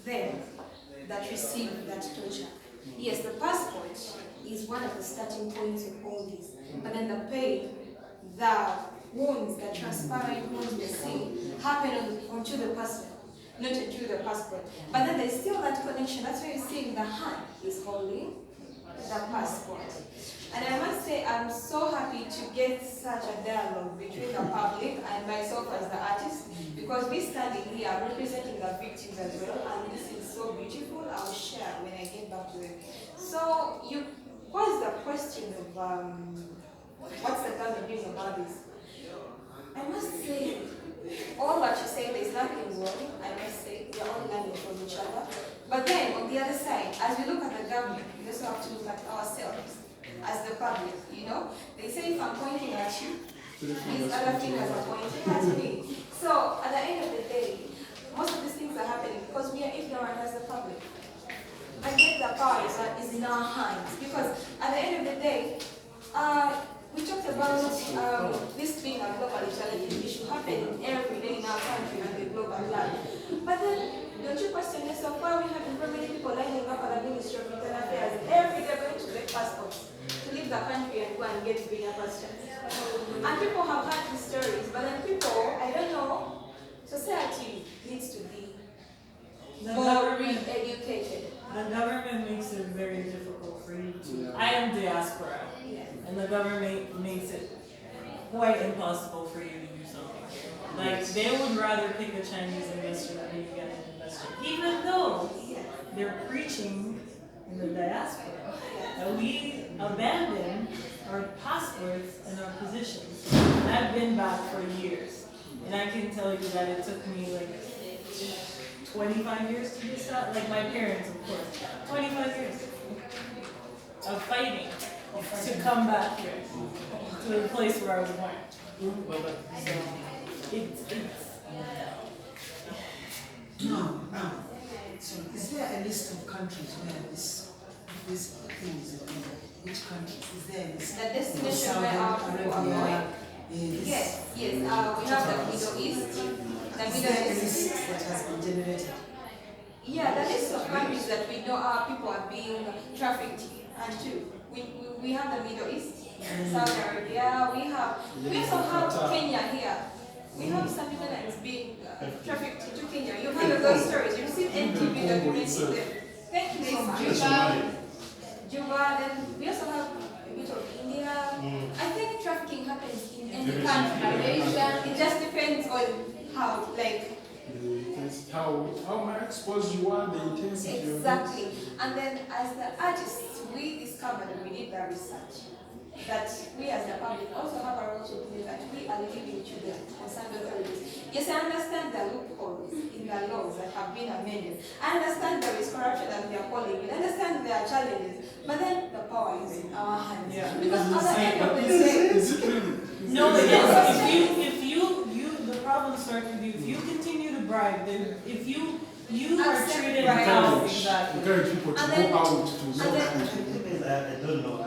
them that receive that torture. Yes, the passport is one of the starting points of all this, but then the pain, the wounds, the transparent wounds we see happen onto the person, not through the passport. But then there's still that connection. That's why you're seeing the hand is holding the passport. And I must say, I'm so happy to get such a dialogue between the public and myself as the artist, because we standing here representing the victims as well, and this is so beautiful. I'll share when I get back to it. So you posed the question of what's the government doing about this? I must say, all what you say, there's nothing wrong. I must say, we are all learning from each other. But then, on the other side, as we look at the government, we also have to look at ourselves as the public, you know? They say if I'm pointing at you, these other fingers are pointing at me. So, at the end of the day, most of these things are happening because we are ignorant as the public. And yet the power is in our hands. Because at the end of the day, we talked about this being a globally challenging issue happening every day in our country and the global level. But then, don't you question yourself why we have so many people lining up at the Ministry of Internal Affairs every day going to get passports to leave the country and go and get greener pastures? And people have heard these stories, but then people, I don't know, society needs to be more re-educated. The government makes it very difficult for you to. I am diaspora, and the government makes it quite impossible for you to do something here. Like, they would rather pick a Chinese investor than you get an investor, even though they're preaching in the diaspora that we abandon our passports and our positions. And I've been back for years, and I can tell you that it took me like 25 years to decide, like my parents, of course, 25 years of fighting to come back here to the place where I was born. So it's So is there a list of countries where this thing is available? Which countries? Is there a list? The destination where our people are going? Yes, we have the Middle East. The Is Middle there a East. list that has been generated? Yeah, the list of countries that we know our people are being trafficked and to. We have the Middle East, Saudi Arabia, we also have Kenya here. We have some people that is being trafficked to Kenya. You've heard of those stories. You've seen NTV documenting them. Thank you so much. Juba, then we also have a bit of India. I think trafficking happens in any country. It just depends on how, like, how exposed you are, the intensity. exactly. And then as the artists, we discovered we did the research that we as the public also have a role to play, that we are living to the concerned authorities. Yes, I understand the loopholes in the laws that have been amended. I understand there is corruption that we are calling it. I understand there are challenges, but then the power is in our hands. Yeah. Because at the end of the day, no, it is. If you, the problem starts with you. If you continue to bribe, then if you are treated well, exactly. Encourage people to go out to know. I don't know.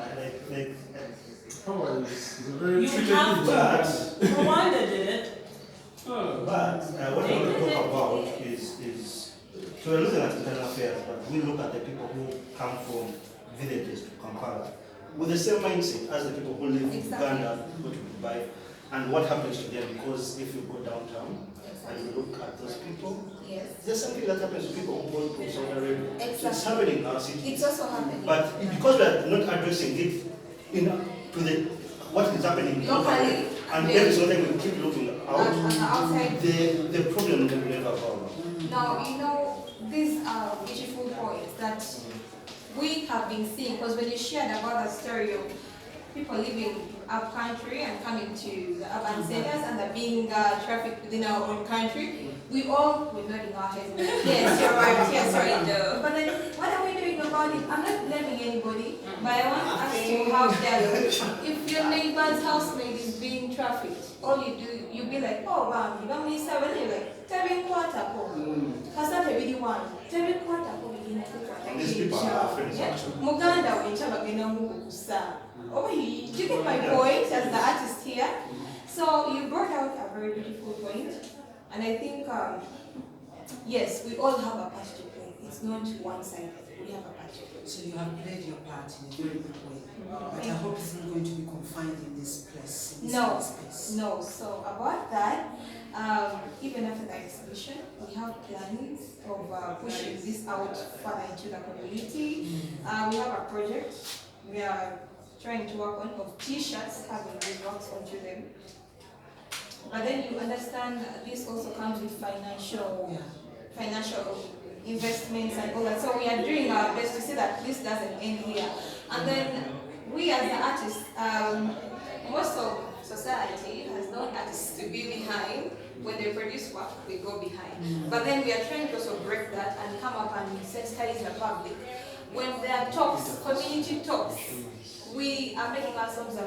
Power is a very You tricky have thing. to. Rwanda did it. But what I want to talk about is so we're looking at internal affairs, but we look at the people who come from villages to Kampala with the same mindset as the people who live in Uganda, go to Dubai, and what happens to them. Because if you go downtown and you look at those people, there's something that happens to people who go to Saudi Arabia. Exactly. So it's happening in our city. It's also happening. But because we are not addressing it to the what is happening locally, and there is nothing we keep looking out, the problem will never go. Now, you know, these are beautiful points that we have been seeing, because when you shared about the story of people living up country and coming to the urban centers and they're being trafficked within our own country, we all were nodding our heads. Yes, you're right. Yes, right. But then, what are we doing about it? I'm not blaming anybody, but I want us to have dialogue. If your neighbor's housemate is being trafficked, all you do, you be like, oh, wow, you don't miss that. When you're like, tell me quarter, because that's really one. Tell me quarter, These people are friends. Muganda, oh, you get my point as the artist here. So you brought out a very beautiful point, and I think yes, we all have a part to play. it's not one-sided. We have a budget. So you have played your part in a very good way. But I hope it's not going to be confined in this place, in this No, space. no. So about that, even after the exhibition, we have plans of pushing this out further into the community. We have a project we are trying to work on of T-shirts having these works onto them. But then you understand this also comes with financial investments and all that. So we are doing our best to see that this doesn't end here. And then we as the artists, most of society has known artists to be behind. When they produce work, we go behind. But then we are trying to also break that and come up and sensitize the public. When there are talks, community talks, we are making ourselves